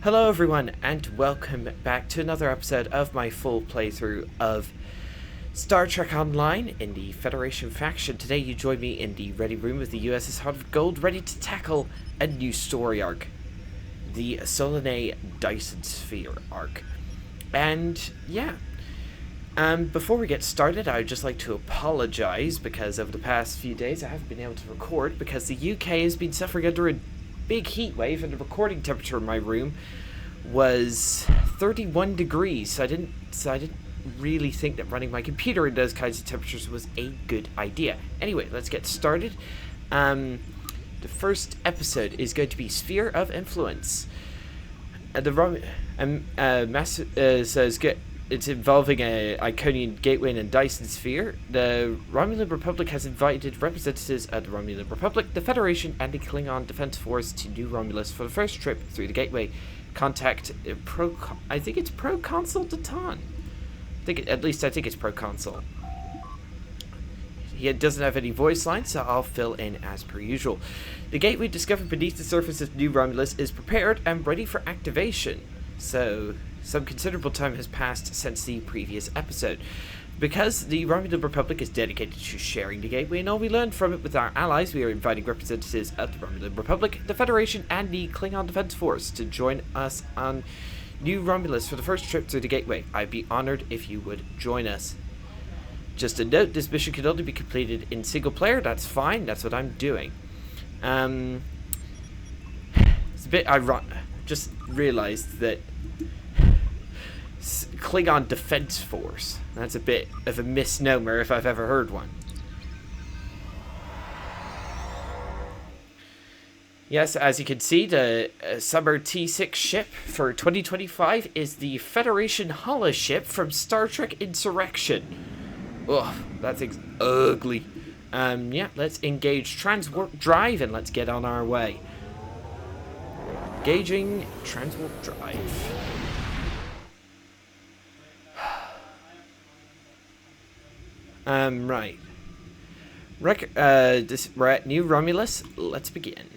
Hello everyone, and welcome back to another episode of my full playthrough of Star Trek Online in the Federation faction. Today you join me in the ready room of the USS Heart of Gold, ready to tackle a new story arc. The Solanae Dyson Sphere arc. And yeah, before we get started, I would just like to apologize because over the past few days I haven't been able to record because the UK has been suffering under a big heat wave and the recording temperature in my room was 31 degrees, so I didn't really think that running my computer in those kinds of temperatures was a good idea. Anyway, let's get started. The first episode is going to be Sphere of Influence. It's involving a Iconian Gateway and Dyson Sphere. The Romulan Republic has invited representatives of the Romulan Republic, the Federation, and the Klingon Defense Force to New Romulus for the first trip through the Gateway. Contact I think it's Proconsul Datan. At least I think it's Proconsul. He doesn't have any voice lines, so I'll fill in as per usual. The Gateway discovered beneath the surface of New Romulus is prepared and ready for activation. So, some considerable time has passed since the previous episode. Because the Romulan Republic is dedicated to sharing the Gateway and all we learned from it with our allies, we are inviting representatives of the Romulan Republic, the Federation, and the Klingon Defense Force to join us on New Romulus for the first trip through the Gateway. I'd be honored if you would join us. Just a note, this mission can only be completed in single player. That's fine, that's what I'm doing. It's a bit ironic. Just realized that Klingon Defense Force. That's a bit of a misnomer if I've ever heard one. Yes, as you can see, the Summer T6 ship for 2025 is the Federation holoship from Star Trek Insurrection. Ugh, that thing's ugly. Yeah, let's engage Transwarp Drive and let's get on our way. Engaging Transwarp Drive. Right. We're at New Romulus. Let's begin.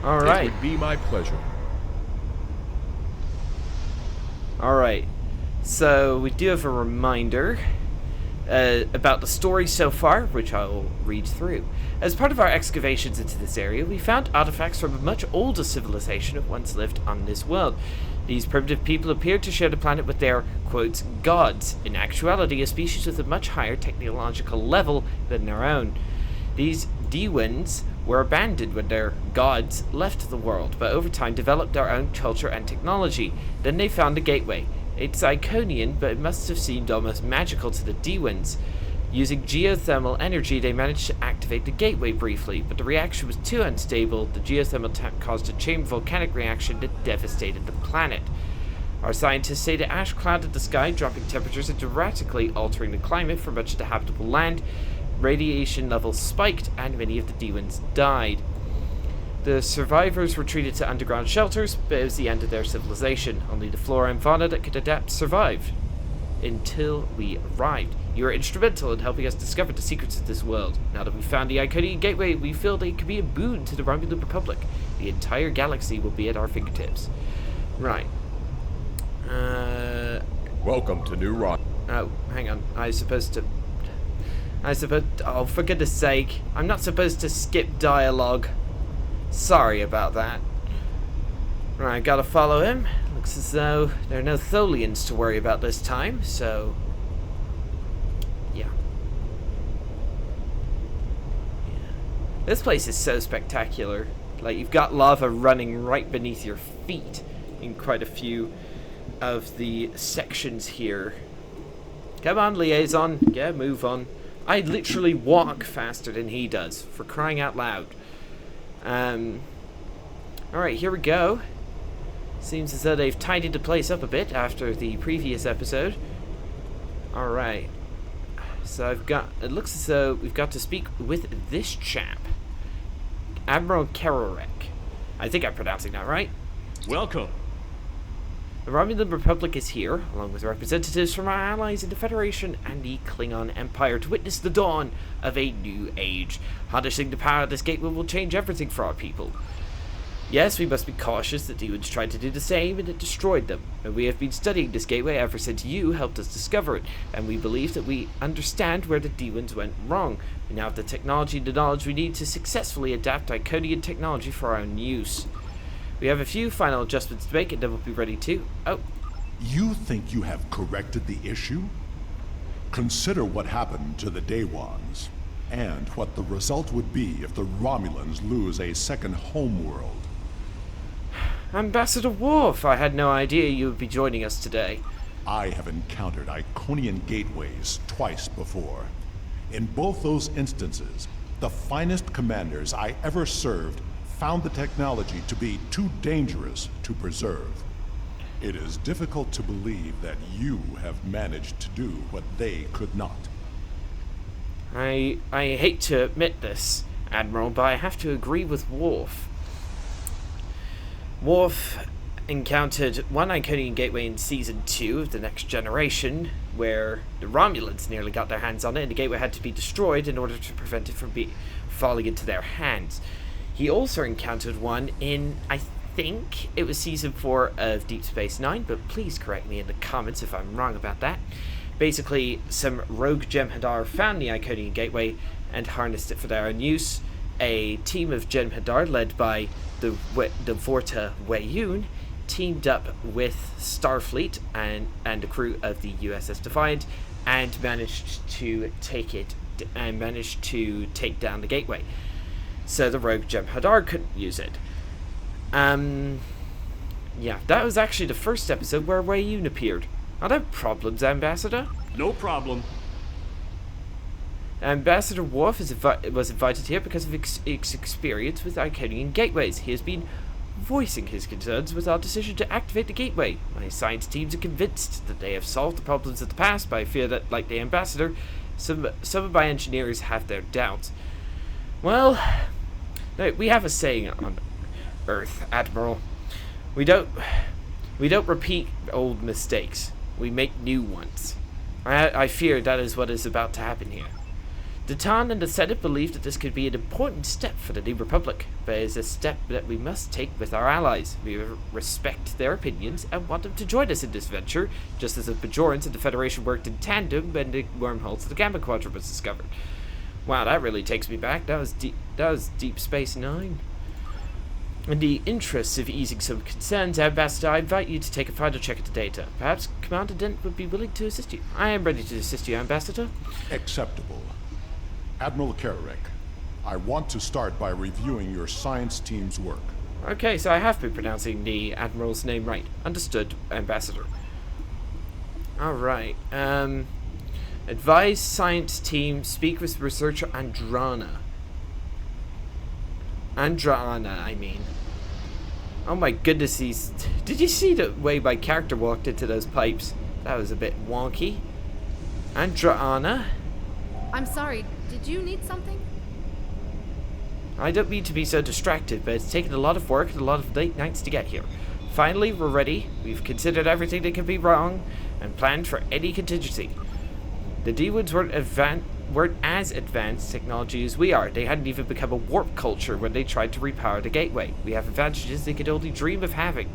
All right. It would be my pleasure. All right. So we do have a reminder about the story so far, which I will read through. As part of our excavations into this area, we found artifacts from a much older civilization that once lived on this world. These primitive people appeared to share the planet with their, quote, gods, in actuality a species with a much higher technological level than their own. These Dewins were abandoned when their gods left the world, but over time developed their own culture and technology. Then they found the Gateway. It's Iconian, but it must have seemed almost magical to the Dewins. Using geothermal energy, they managed to activate the Gateway briefly, but the reaction was too unstable. The geothermal tap caused a chain volcanic reaction that devastated the planet. Our scientists say the ash clouded the sky, dropping temperatures and dramatically altering the climate for much of the habitable land. Radiation levels spiked, and many of the Dewins died. The survivors retreated to underground shelters, but it was the end of their civilization. Only the flora and fauna that could adapt survived. Until we arrived. You were instrumental in helping us discover the secrets of this world. Now that we've found the Iconian Gateway, we feel they could be a boon to the Romulan Republic. The entire galaxy will be at our fingertips. Right. Welcome to New Rock. Oh, hang on. Oh, for goodness sake. I'm not supposed to skip dialogue. Sorry about that. Right, gotta follow him. Looks as though there are no Tholians to worry about this time, so This place is so spectacular. Like, you've got lava running right beneath your feet in quite a few of the sections here. Come on, liaison. Yeah, move on. I literally walk faster than he does, for crying out loud. Alright, here we go. Seems as though they've tidied the place up a bit after the previous episode. Alright. So it looks as though we've got to speak with this chap. Admiral Kerorek. I think I'm pronouncing that right. Welcome. The Romulan Republic is here, along with representatives from our allies in the Federation and the Klingon Empire, to witness the dawn of a new age. Harnessing the power of this gateway will change everything for our people. Yes, we must be cautious that demons tried to do the same and it destroyed them. And we have been studying this gateway ever since you helped us discover it, and we believe that we understand where the demons went wrong. We now have the technology and the knowledge we need to successfully adapt Iconian technology for our own use. We have a few final adjustments to make and then we'll be ready to... Oh. You think you have corrected the issue? Consider what happened to the Day Ones, and what the result would be if the Romulans lose a second homeworld. Ambassador Worf, I had no idea you would be joining us today. I have encountered Iconian gateways twice before. In both those instances, the finest commanders I ever served found the technology to be too dangerous to preserve. It is difficult to believe that you have managed to do what they could not. I hate to admit this, Admiral, but I have to agree with Worf. Worf encountered one Iconian gateway in Season 2 of The Next Generation, where the Romulans nearly got their hands on it, and the gateway had to be destroyed in order to prevent it from falling into their hands. He also encountered one in, I think it was Season 4 of Deep Space Nine, but please correct me in the comments if I'm wrong about that. Basically, some rogue Jem'Hadar found the Iconian gateway and harnessed it for their own use. A team of Jem'Hadar, led by the Vorta Weyun, teamed up with Starfleet and the crew of the USS Defiant and managed to take down the gateway. So the rogue Jem'Hadar couldn't use it. Yeah, that was actually the first episode where Weyun appeared. Are there problems, Ambassador? No problem. Ambassador Worf was invited here because of his experience with Iconian gateways. He has been voicing his concerns with our decision to activate the gateway. My science teams are convinced that they have solved the problems of the past, but I fear that, like the Ambassador, some of my engineers have their doubts. Well, no, we have a saying on Earth, Admiral. We don't repeat old mistakes. We make new ones. I fear that is what is about to happen here. Datan and the Senate believe that this could be an important step for the New Republic, but it is a step that we must take with our allies. We respect their opinions and want them to join us in this venture, just as the Bajorans and the Federation worked in tandem when the wormholes of the Gamma Quadrant was discovered. Wow, that really takes me back. That was Deep Space Nine. In the interests of easing some concerns, Ambassador, I invite you to take a final check of the data. Perhaps Commander Dent would be willing to assist you. I am ready to assist you, Ambassador. Acceptable. Admiral Kerorek, I want to start by reviewing your science team's work. Okay, so I have been pronouncing the Admiral's name right. Understood, Ambassador. Alright, advise science team, speak with researcher Andrana, I mean. Oh my goodness, did you see the way my character walked into those pipes? That was a bit wonky. Andrana? I'm sorry, did you need something? I don't mean to be so distracted, but it's taken a lot of work and a lot of late nights to get here. Finally, we're ready. We've considered everything that could be wrong and planned for any contingency. The D-Woods weren't as advanced technology as we are. They hadn't even become a warp culture when they tried to repower the gateway. We have advantages they could only dream of having.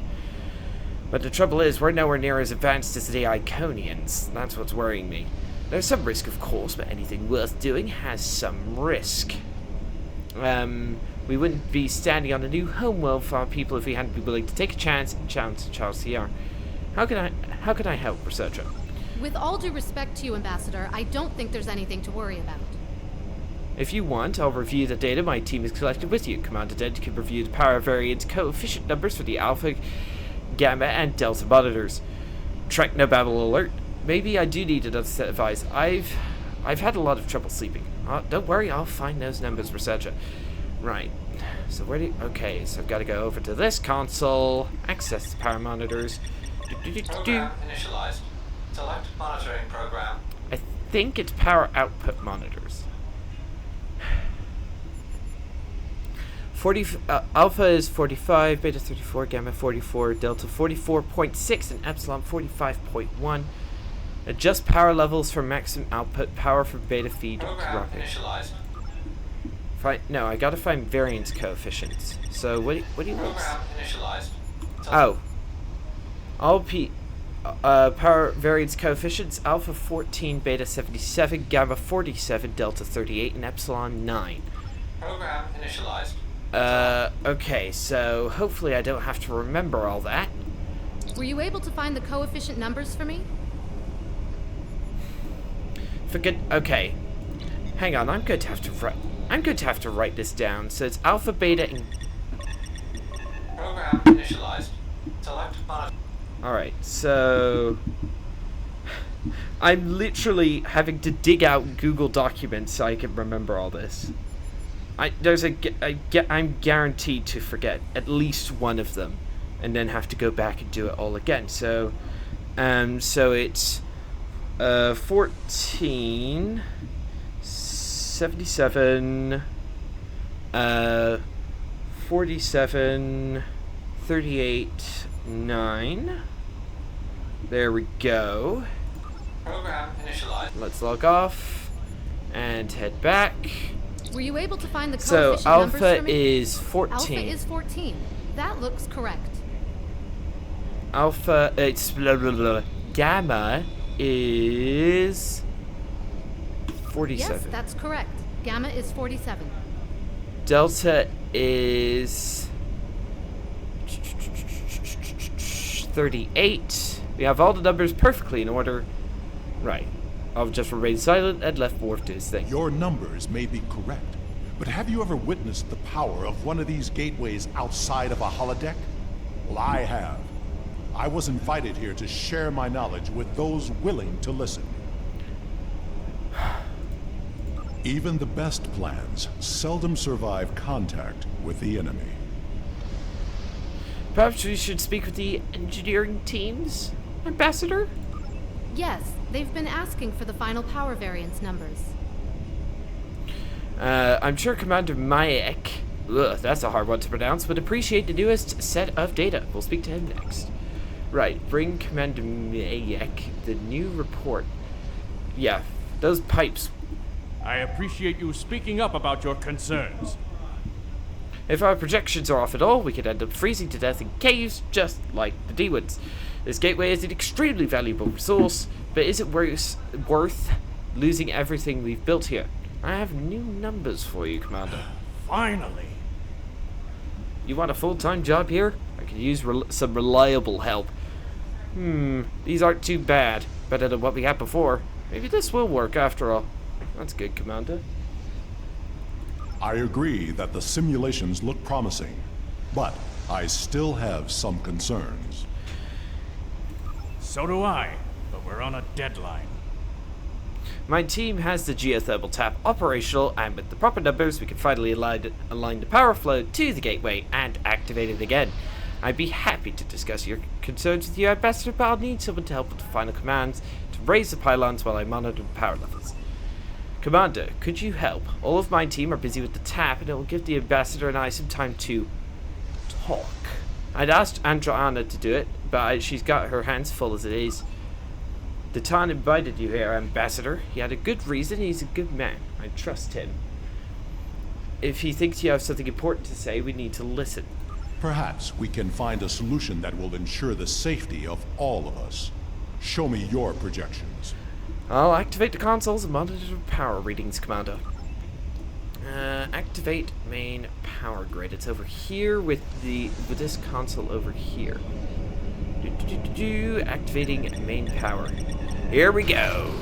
But the trouble is, we're nowhere near as advanced as the Iconians. That's what's worrying me. There's some risk, of course, but anything worth doing has some risk. We wouldn't be standing on a new homeworld for our people if we hadn't been willing to take a chance and challenge Charles CR. How can I help, researcher? With all due respect to you, Ambassador, I don't think there's anything to worry about. If you want, I'll review the data my team has collected with you. Commander Dent can review the power variance coefficient numbers for the Alpha, Gamma, and Delta monitors. Trek no babble alert. Maybe I do need another set of eyes. I've had a lot of trouble sleeping. Don't worry, I'll find those numbers, researcher. Right. So where do okay, so I've got to go over to this console, access the power monitors. Program initialized. Select monitoring program. I think it's power output monitors. Alpha is 45, Beta 34, Gamma 44, Delta 44.6, and Epsilon 45.1. Adjust power levels for maximum output power for beta feed Program dropping. initialized. No, I gotta find variance coefficients. So what do you want? Program initialized. Oh. All power variance coefficients: Alpha 14, Beta 77, Gamma 47, Delta 38, and Epsilon 9. Program initialized. Okay, so hopefully I don't have to remember all that. Were you able to find the coefficient numbers for me? Okay. Hang on, I'm going to have to write this down. So it's Alpha, Beta, and... Program initialized. Select monitor. Alright, so... I'm literally having to dig out Google documents so I can remember all this. I'm guaranteed to forget at least one of them, and then have to go back and do it all again. So it's 14, 77, 47, 38, 9. There we go. Program initialized. Let's log off and head back. Were you able to find the So coefficient numbers for Alpha me? is 14. Alpha is 14. That looks correct. Alpha, it's blah, blah, blah. Gamma is 47. Yes, that's correct. Gamma is 47. Delta is 38. We have all the numbers perfectly in order. Right. I'll just remain silent and left Worf to his thing. Your numbers may be correct, but have you ever witnessed the power of one of these gateways outside of a holodeck? Well, I have. I was invited here to share my knowledge with those willing to listen. Even the best plans seldom survive contact with the enemy. Perhaps we should speak with the engineering teams, Ambassador? Yes, they've been asking for the final power variance numbers. I'm sure Commander Mayek, that's a hard one to pronounce, would appreciate the newest set of data. We'll speak to him next. Right, bring Commander Mayek the new report. Yeah, those pipes. I appreciate you speaking up about your concerns. If our projections are off at all, we could end up freezing to death in caves, just like the D-Woods. This gateway is an extremely valuable resource, but is it worth losing everything we've built here? I have new numbers for you, Commander. Finally. You want a full-time job here? I could use some reliable help. These aren't too bad. Better than what we had before. Maybe this will work after all. That's good, Commander. I agree that the simulations look promising, but I still have some concerns. So do I, but we're on a deadline. My team has the geothermal tap operational, and with the proper numbers, we can finally align the power flow to the gateway and activate it again. I'd be happy to discuss your concerns with you, Ambassador, but I'll need someone to help with the final commands to raise the pylons while I monitor the power levels. Commander, could you help? All of my team are busy with the tap, and it will give the Ambassador and I some time to talk. I'd asked Androana to do it, but she's got her hands full as it is. The Tan invited you here, Ambassador. He had a good reason. He's a good man. I trust him. If he thinks you have something important to say, we need to listen. Perhaps we can find a solution that will ensure the safety of all of us. Show me your projections. I'll activate the consoles and monitor the power readings, Commander. Activate main power grid. It's over here with this console over here. Activating main power. Here we go.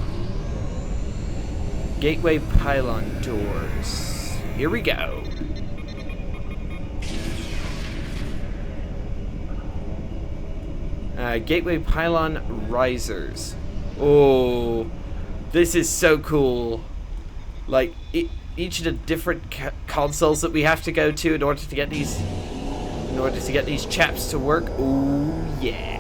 Gateway pylon doors. Here we go. Gateway pylon risers. Oh, this is so cool. Like, each of the different consoles that we have to go to in order to get these chaps to work. Oh yeah.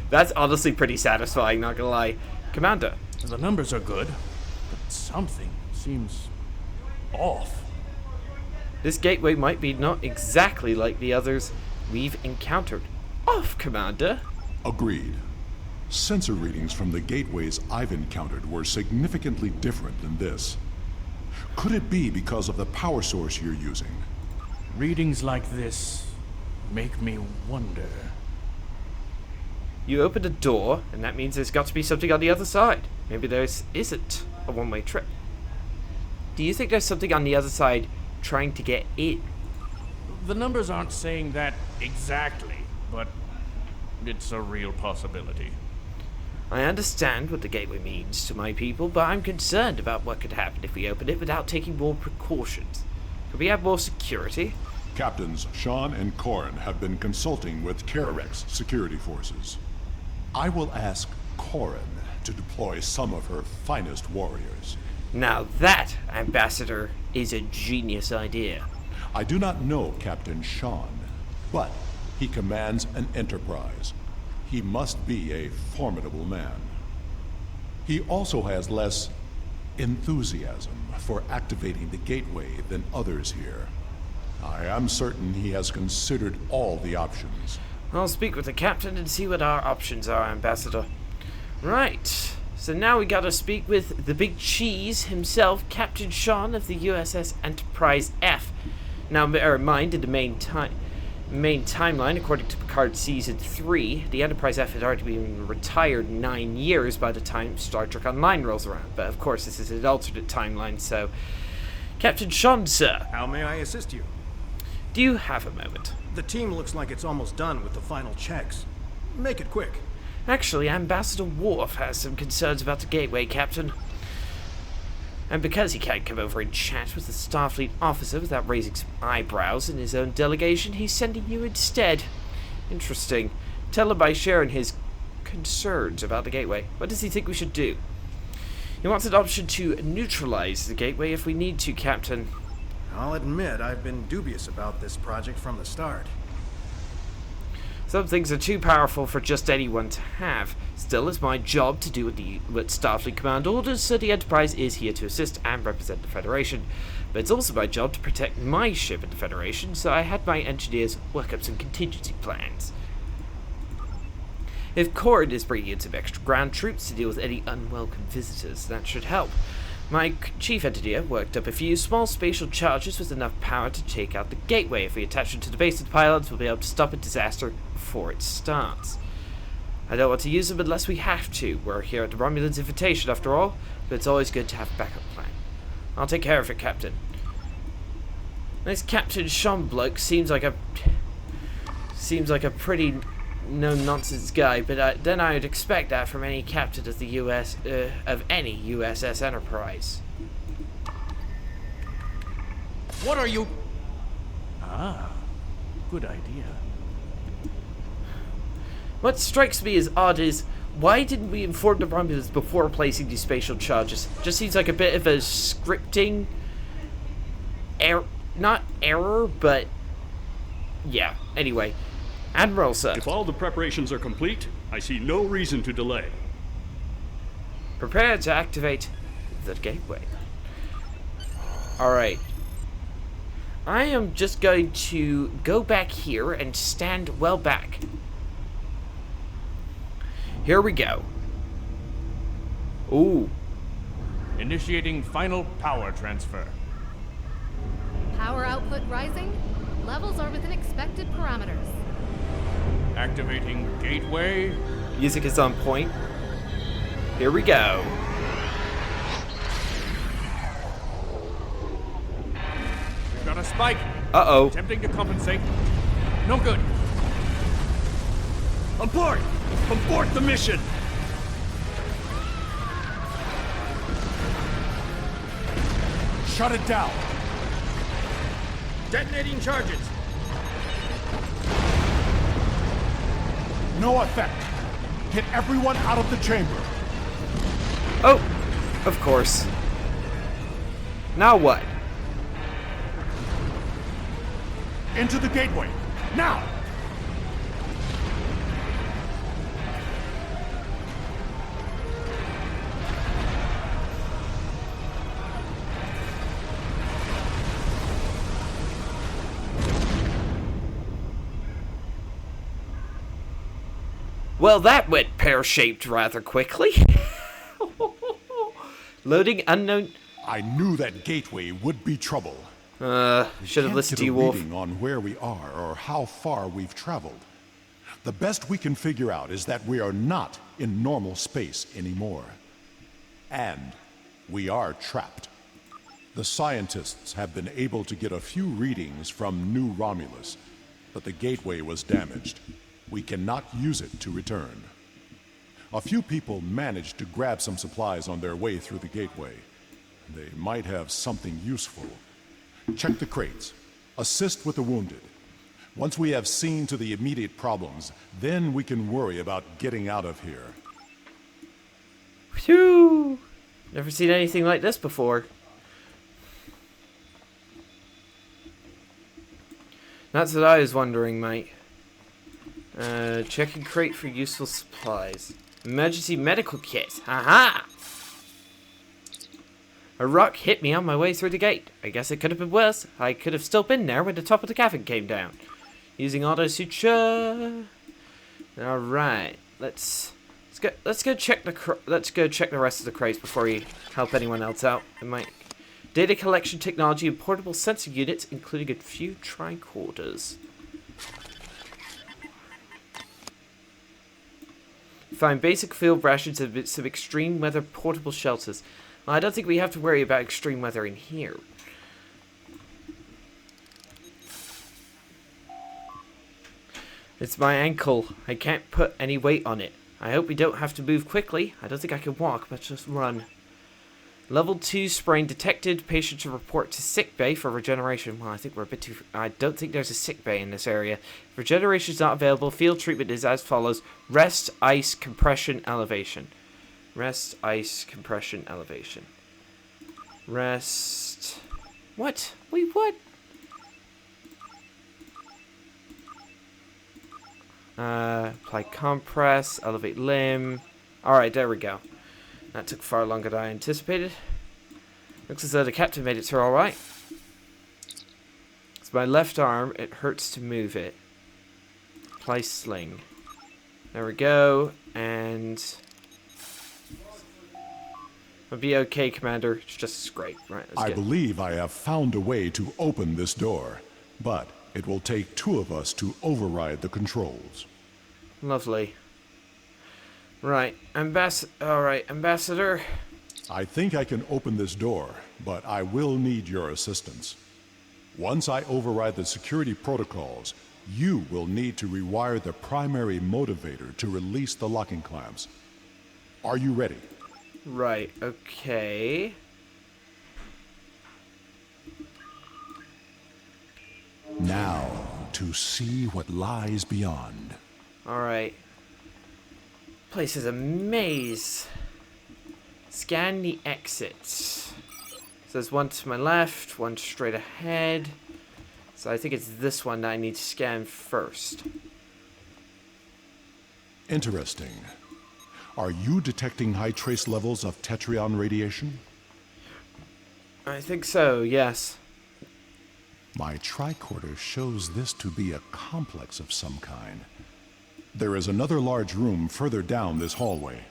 That's honestly pretty satisfying, not gonna lie. Commander. The numbers are good, but something seems off. This gateway might be not exactly like the others we've encountered. Off, Commander. Agreed. Sensor readings from the gateways I've encountered were significantly different than this. Could it be because of the power source you're using? Readings like this make me wonder. You opened a door, and that means there's got to be something on the other side. Maybe there isn't a one-way trip. Do you think there's something on the other side trying to get in? The numbers aren't saying that exactly, but it's a real possibility. I understand what the gateway means to my people, but I'm concerned about what could happen if we open it without taking more precautions. Could we have more security? Captains Sean and Corin have been consulting with Kararek's security forces. I will ask Corin to deploy some of her finest warriors. Now that, Ambassador, is a genius idea. I do not know Captain Sean, but he commands an enterprise. He must be a formidable man. He also has less enthusiasm for activating the gateway than others here. I am certain he has considered all the options. I'll speak with the captain and see what our options are, Ambassador. Right. So now we gotta speak with the big cheese himself, Captain Sean of the USS Enterprise F. Now, bear in mind, in the main timeline, according to Picard Season 3, the Enterprise F had already been retired 9 years by the time Star Trek Online rolls around. But of course, this is an alternate timeline, so... Captain Sean, sir. How may I assist you? Do you have a moment? The team looks like it's almost done with the final checks. Make it quick. Actually, Ambassador Worf has some concerns about the gateway, Captain. And because he can't come over and chat with the Starfleet officer without raising some eyebrows in his own delegation, he's sending you instead. Interesting. Tell him by sharing his concerns about the gateway. What does he think we should do? He wants an option to neutralize the gateway if we need to, Captain. I'll admit I've been dubious about this project from the start. Some things are too powerful for just anyone to have. Still, it's my job to do what Starfleet Command orders, so the Enterprise is here to assist and represent the Federation. But it's also my job to protect my ship at the Federation, so I had my engineers work up some contingency plans. If Corin is bringing in some extra ground troops to deal with any unwelcome visitors, that should help. My chief engineer worked up a few small spatial charges with enough power to take out the gateway. If we attach them to the base of the pylons, we'll be able to stop a disaster before it starts. I don't want to use them unless we have to. We're here at the Romulan's invitation, after all, but it's always good to have a backup plan. I'll take care of it, Captain. This Captain Sean bloke seems like a pretty no-nonsense guy, but then I would expect that from any captain of the of any USS Enterprise. What are you... Ah, good idea. What strikes me as odd is, why didn't we inform the Romulans before placing these spatial charges? Just seems like a bit of a scripting not error, but yeah. Anyway, Admiral, sir. If all the preparations are complete, I see no reason to delay. Prepare to activate the gateway. Alright. I am just going to go back here and stand well back. Here we go. Ooh. Initiating final power transfer. Power output rising. Levels are within expected parameters. Activating gateway. Music is on point. Here we go. We've got a spike. Uh-oh. Attempting to compensate. No good. Abort! Abort the mission! Shut it down! Detonating charges. No effect! Get everyone out of the chamber! Oh, of course. Now what? Into the gateway! Now! Well, that went pear-shaped rather quickly. Loading unknown... I knew that gateway would be trouble. Should have listened to you, Wolf. Reading on where we are or how far we've traveled. The best we can figure out is that we are not in normal space anymore. And we are trapped. The scientists have been able to get a few readings from New Romulus, but the gateway was damaged. We cannot use it to return. A few people managed to grab some supplies on their way through the gateway. They might have something useful. Check the crates. Assist with the wounded. Once we have seen to the immediate problems, then we can worry about getting out of here. Phew! Never seen anything like this before. That's what I was wondering, mate. Checking crate for useful supplies. Emergency medical kit. Haha! A rock hit me on my way through the gate. I guess it could have been worse. I could have still been there when the top of the cavern came down. Using auto suture. All right, let's go check the rest of the crates before we help anyone else out. It might data collection technology and portable sensor units, including a few tricorders. Find basic field rations and some extreme weather portable shelters. Well, I don't think we have to worry about extreme weather in here. It's my ankle. I can't put any weight on it. I hope we don't have to move quickly. I don't think I can walk, but just run. Level 2 sprain detected. Patient to report to sick bay for regeneration. Well, I think we're a bit too... I don't think there's a sick bay in this area. Regeneration is not available. Field treatment is as follows. Rest, ice, compression, elevation. Rest, ice, compression, elevation. Rest... What? Wait, what? Apply compress, elevate limb. Alright, there we go. That took far longer than I anticipated. Looks as though the captain made it through alright. It's my left arm. It hurts to move it. Apply sling. There we go. And... I'll be okay, Commander. It's just a scrape. Right, I believe I have found a way to open this door, but it will take two of us to override the controls. Lovely. Right, Ambassador. I think I can open this door, but I will need your assistance. Once I override the security protocols, you will need to rewire the primary motivator to release the locking clamps. Are you ready? Right, okay. Now, to see what lies beyond. Alright. Place is a maze. Scan the exits. So there's one to my left, one straight ahead. So I think it's this one that I need to scan first. Interesting. Are you detecting high trace levels of Tetrion radiation? I think so, yes. My tricorder shows this to be a complex of some kind. There is another large room further down this hallway.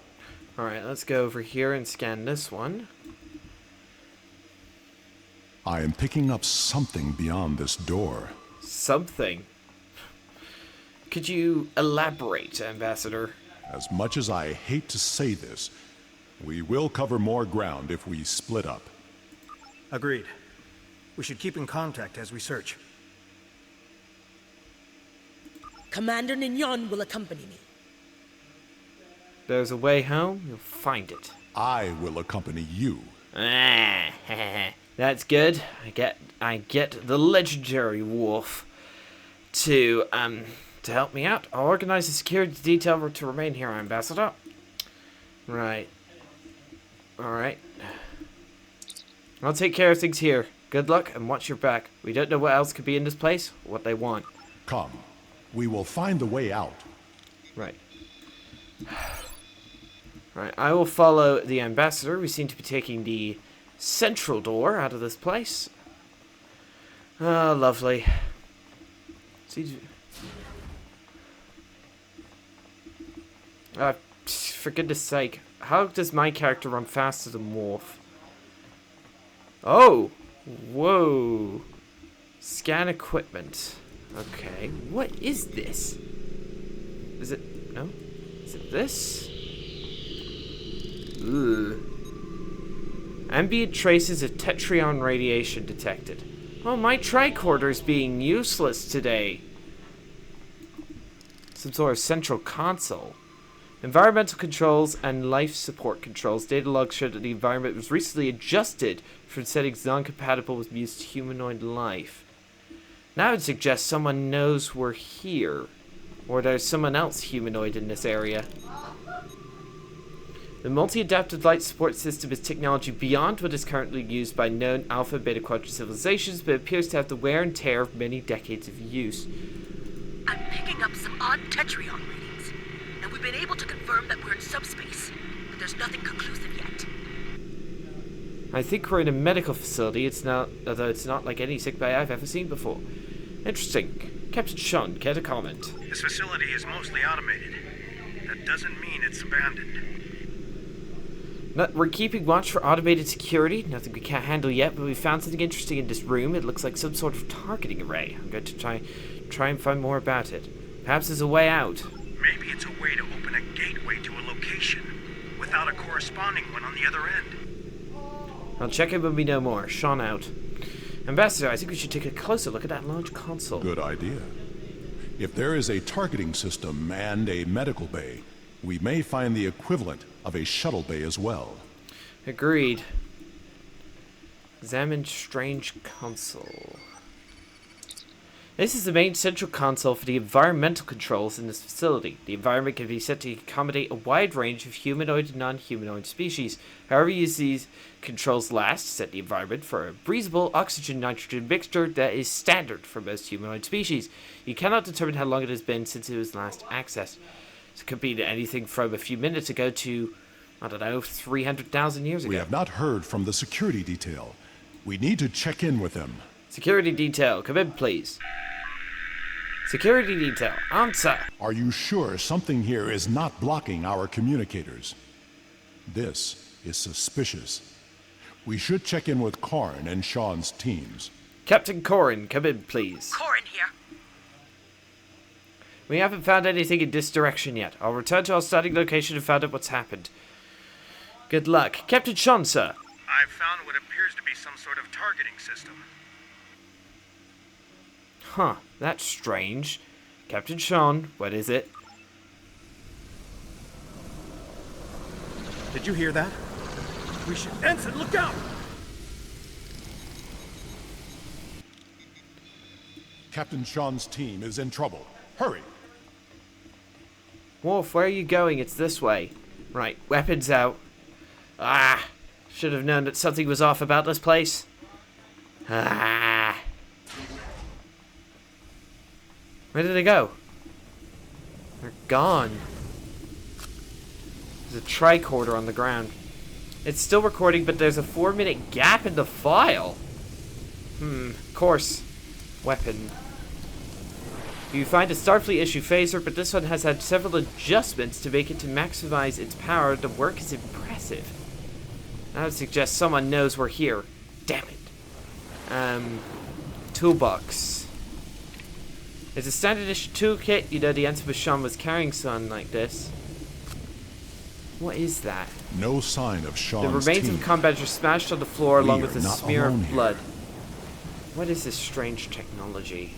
Alright, let's go over here and scan this one. I am picking up something beyond this door. Something? Could you elaborate, Ambassador? As much as I hate to say this, we will cover more ground if we split up. Agreed. We should keep in contact as we search. Commander Nignon will accompany me. There's a way home, you'll find it. I will accompany you. Ah, that's good. I get the legendary wolf to help me out. I'll organize a security detail to remain here, Ambassador. Right. Alright. I'll take care of things here. Good luck and watch your back. We don't know what else could be in this place, or what they want. Come. We will find the way out. Right. Right, I will follow the ambassador. We seem to be taking the central door out of this place. Oh, lovely. See, for goodness sake, how does my character run faster than Wolf? Oh! Whoa! Scan equipment. Okay, what is this? Is it... no? Is it this? Ugh. Ambient traces of Tetrion radiation detected. Oh, my tricorder is being useless today. Some sort of central console. Environmental controls and life support controls. Data logs show that the environment was recently adjusted for settings non-compatible with used humanoid life. Now I would suggest someone knows we're here. Or there's someone else humanoid in this area. The multi-adaptive light support system is technology beyond what is currently used by known alpha and beta quadrant civilizations, but appears to have the wear and tear of many decades of use. I'm picking up some odd Tetrion readings, and we've been able to confirm that we're in subspace, but there's nothing conclusive yet. I think we're in a medical facility. Although it's not like any sick bay I've ever seen before. Interesting. Captain Sean, care to comment? This facility is mostly automated. That doesn't mean it's abandoned. We're keeping watch for automated security. Nothing we can't handle yet, but we found something interesting in this room. It looks like some sort of targeting array. I'm going to try and find more about it. Perhaps there's a way out. Maybe it's a way to open a gateway to a location without a corresponding one on the other end. I'll check in when we know more. Sean out. Ambassador, I think we should take a closer look at that large console. Good idea. If there is a targeting system and a medical bay, we may find the equivalent of a shuttle bay as well. Agreed. Examine strange console. This is the main central console for the environmental controls in this facility. The environment can be set to accommodate a wide range of humanoid and non-humanoid species. However, use these controls last, set the environment for a breathable oxygen-nitrogen mixture that is standard for most humanoid species. You cannot determine how long it has been since it was last accessed. It could be anything from a few minutes ago to, I don't know, 300,000 years ago. We have not heard from the security detail. We need to check in with them. Security detail, come in, please. Security detail, answer. Are you sure something here is not blocking our communicators? This is suspicious. We should check in with Corrin and Sean's teams. Captain Corrin, come in, please. Corrin here. We haven't found anything in this direction yet. I'll return to our starting location and find out what's happened. Good luck. Captain Sean, sir. I've found what appears to be some sort of targeting system. Huh, that's strange. Captain Sean, what is it? Did you hear that? We should... Ensign, look out! Captain Sean's team is in trouble. Hurry! Wolf, where are you going? It's this way. Right, weapons out. Ah! Should have known that something was off about this place. Ah! Where did they go? They're gone. There's a tricorder on the ground. It's still recording, but there's a 4-minute gap in the file. Course. Weapon. You find a Starfleet issue phaser, but this one has had several adjustments to make it to maximize its power. The work is impressive. I would suggest someone knows we're here. Damn it. Toolbox. It's a standard issue toolkit. You know, the Ensign Sean was carrying something like this. What is that? No sign of Sean's The remains team. of combat are smashed on the floor along with a not smear alone of here. blood. What is this strange technology?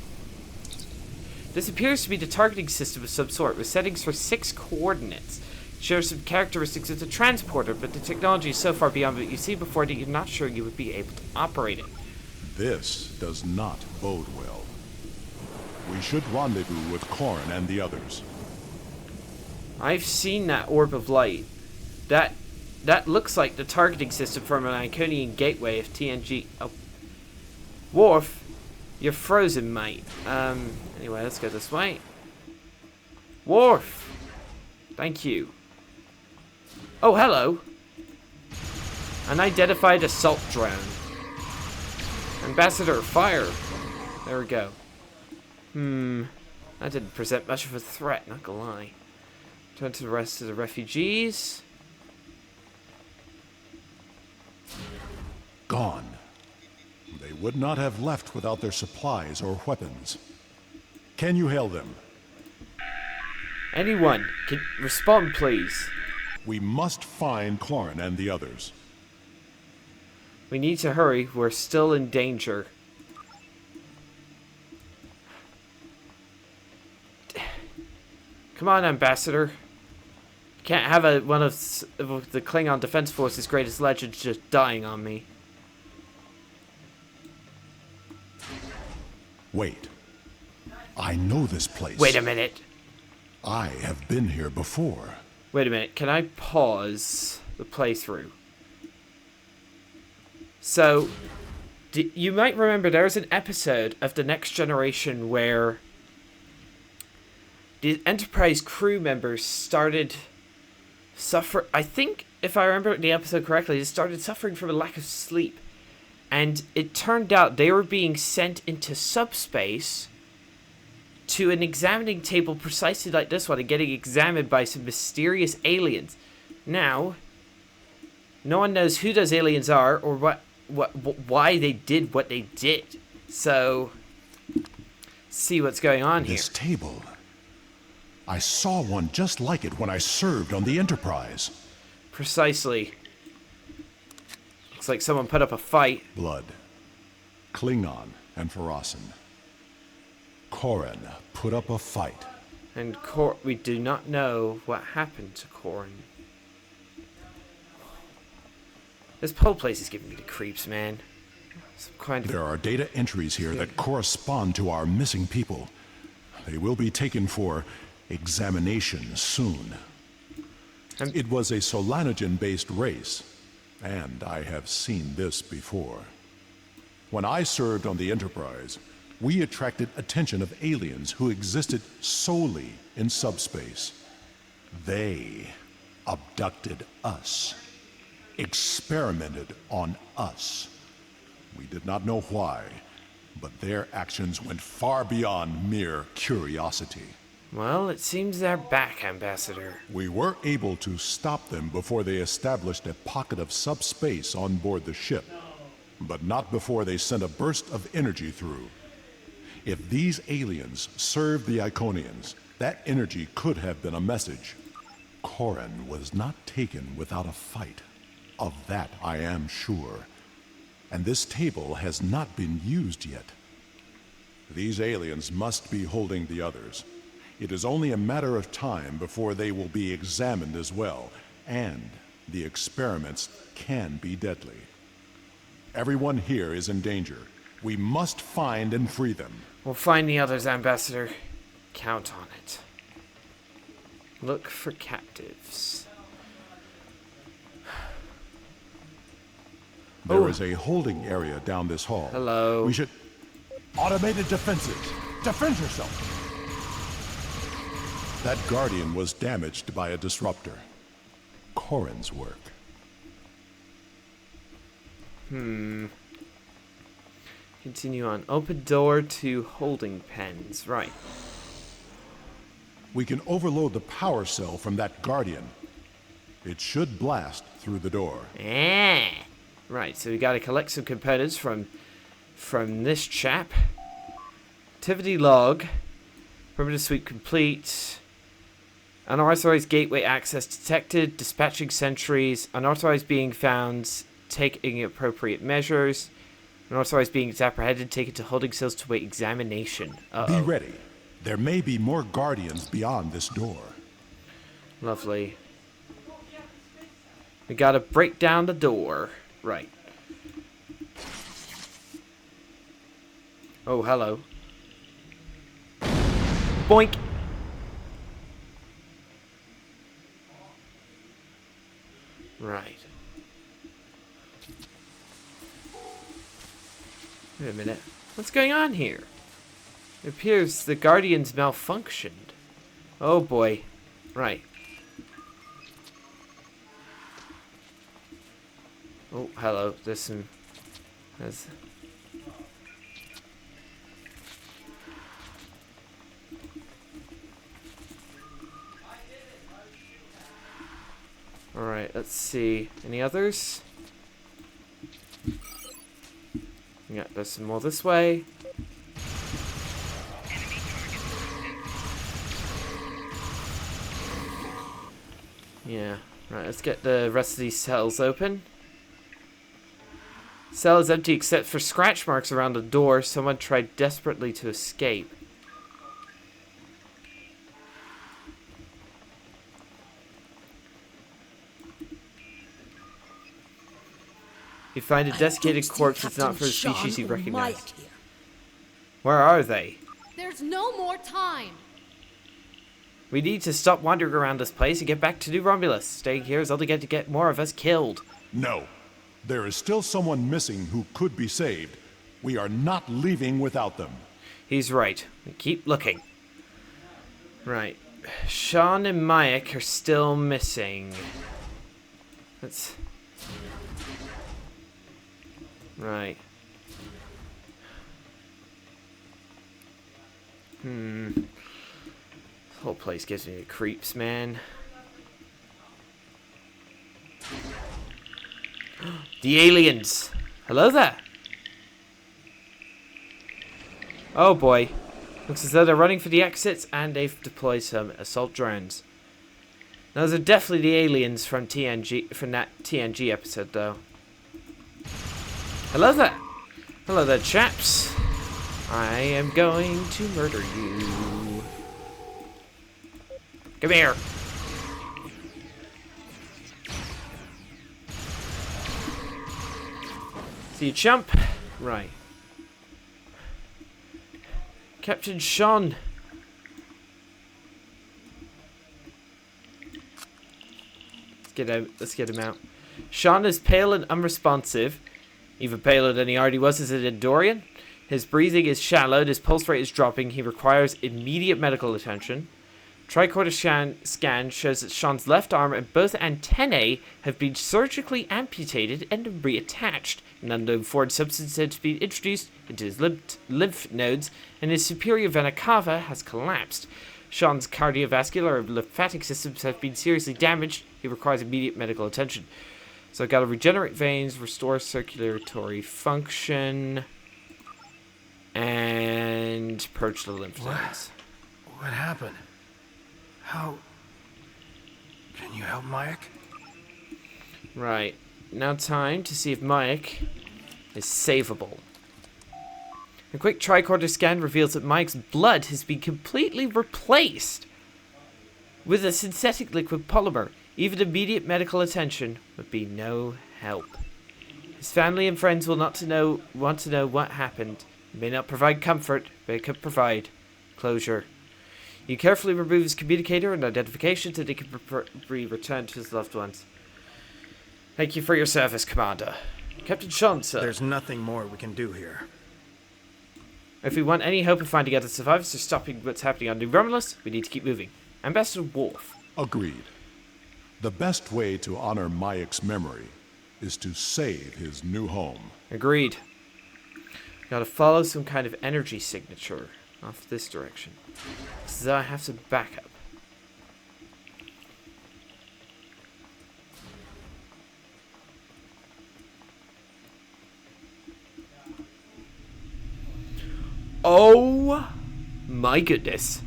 This appears to be the targeting system of some sort, with settings for 6 coordinates. Shares some characteristics of the transporter, but the technology is so far beyond what you've seen before that you're not sure you would be able to operate it. This does not bode well. We should rendezvous with Corrin and the others. I've seen that orb of light. That looks like the targeting system from an Iconian gateway of TNG. Oh. Worf, you're frozen, mate. Anyway, let's go this way. Worf! Thank you. Oh, hello. Unidentified assault drone. Ambassador, fire. There we go. That didn't present much of a threat, not gonna lie. Turn to the rest of the refugees. Gone. They would not have left without their supplies or weapons. Can you hail them? Anyone, can respond, please. We must find Corrin and the others. We need to hurry. We're still in danger. Come on, Ambassador. You can't have one of the Klingon Defense Force's greatest legends just dying on me. Wait. I know this place. Wait a minute. I have been here before. Wait a minute. Can I pause the playthrough? So, you might remember there was an episode of The Next Generation where the Enterprise crew members started suffer. I think, if I remember the episode correctly, they started suffering from a lack of sleep. And it turned out they were being sent into subspace to an examining table precisely like this one and getting examined by some mysterious aliens. Now, no one knows who those aliens are or why they did what they did. So, see what's going on here. This table. I saw one just like it when I served on the Enterprise. Precisely. Looks like someone put up a fight. Blood. Klingon and Farasin. Corrin put up a fight. And we do not know what happened to Corrin. This whole place is giving me the creeps, man. Some kind of... There are data entries here that correspond to our missing people. They will be taken for examination soon. It was a Solanagen-based race, and I have seen this before. When I served on the Enterprise, we attracted attention of aliens who existed solely in subspace. They abducted us, experimented on us. We did not know why, but their actions went far beyond mere curiosity. Well, it seems they're back, Ambassador. We were able to stop them before they established a pocket of subspace on board the ship, but not before they sent a burst of energy through. If these aliens served the Iconians, that energy could have been a message. Corrin was not taken without a fight. Of that I am sure. And this table has not been used yet. These aliens must be holding the others. It is only a matter of time before they will be examined as well, and the experiments can be deadly. Everyone here is in danger. We must find and free them. We'll find the others, Ambassador. Count on it. Look for captives. There is a holding area down this hall. Hello. We should... Automated defenses! Defend yourself! That Guardian was damaged by a disruptor. Corrin's work. Continue on. Open door to holding pens. Right. We can overload the power cell from that Guardian. It should blast through the door. Right, so we gotta collect some components from this chap. Activity log. Perimeter sweep complete. Unauthorized gateway access detected. Dispatching sentries. Unauthorized being found. Taking appropriate measures. Unauthorized beings apprehended. Taken to holding cells to wait examination. Be ready. There may be more Guardians beyond this door. Lovely. We gotta break down the door. Right. Oh, hello. Boink! Right. Wait a minute. What's going on here? It appears the Guardians malfunctioned. Oh boy. Right. Oh, hello. There's some... There's... Alright, let's see. Any others? Yeah, there's some more this way. Yeah, right, let's get the rest of these cells open. Cell is empty except for scratch marks around the door. Someone tried desperately to escape. You find a desiccated corpse that's not for the species you recognize. Where are they? There's no more time. We need to stop wandering around this place and get back to New Romulus. Staying here is only going to get more of us killed. No. There is still someone missing who could be saved. We are not leaving without them. He's right. We keep looking. Right. Sean and Mayak are still missing. Let's... Right. This whole place gives me the creeps, man. The aliens! Hello there! Oh boy. Looks as though they're running for the exits and they've deployed some assault drones. Those are definitely the aliens from that TNG episode though. Hello there! Hello there, chaps. I am going to murder you. Come here. See you, chump. Right. Captain Sean. Let's get him out. Sean is pale and unresponsive. Even paler than he already was as an Endorian. His breathing is shallow and his pulse rate is dropping. He requires immediate medical attention. Tricorder scan shows that Sean's left arm and both antennae have been surgically amputated and reattached. An unknown foreign substance has been introduced into his lymph nodes, and his superior vena cava has collapsed. Sean's cardiovascular and lymphatic systems have been seriously damaged. He requires immediate medical attention. So I've got to regenerate veins, restore circulatory function, and purge the lymph nodes. What happened? How... Can you help Mayak? Right. Now time to see if Mayak is savable. A quick tricorder scan reveals that Mayak's blood has been completely replaced with a synthetic liquid polymer. Even immediate medical attention would be no help. His family and friends will want to know what happened. It may not provide comfort, but it could provide closure. You carefully remove his communicator and identification so they can be returned to his loved ones. Thank you for your service, Commander. Captain Sean, sir. There's nothing more we can do here. If we want any hope of finding other survivors or stopping what's happening on New Romulus, we need to keep moving. Ambassador Worf. Agreed. The best way to honor Mayak's memory is to save his new home. Agreed. Gotta follow some kind of energy signature off this direction. So I have some backup. Oh my goodness.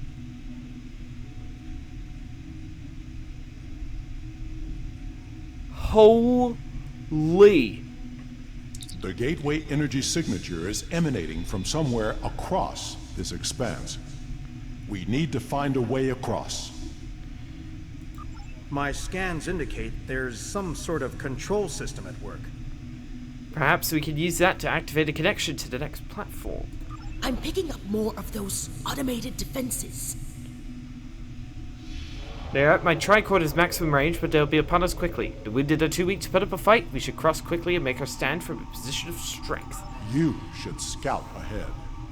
Holy. The gateway energy signature is emanating from somewhere across this expanse. We need to find a way across. My scans indicate there's some sort of control system at work. Perhaps we can use that to activate a connection to the next platform. I'm picking up more of those automated defenses. They're at my tricorder's maximum range, but they'll be upon us quickly. The wounded are too weak to put up a fight. We should cross quickly and make our stand from a position of strength. You should scout ahead.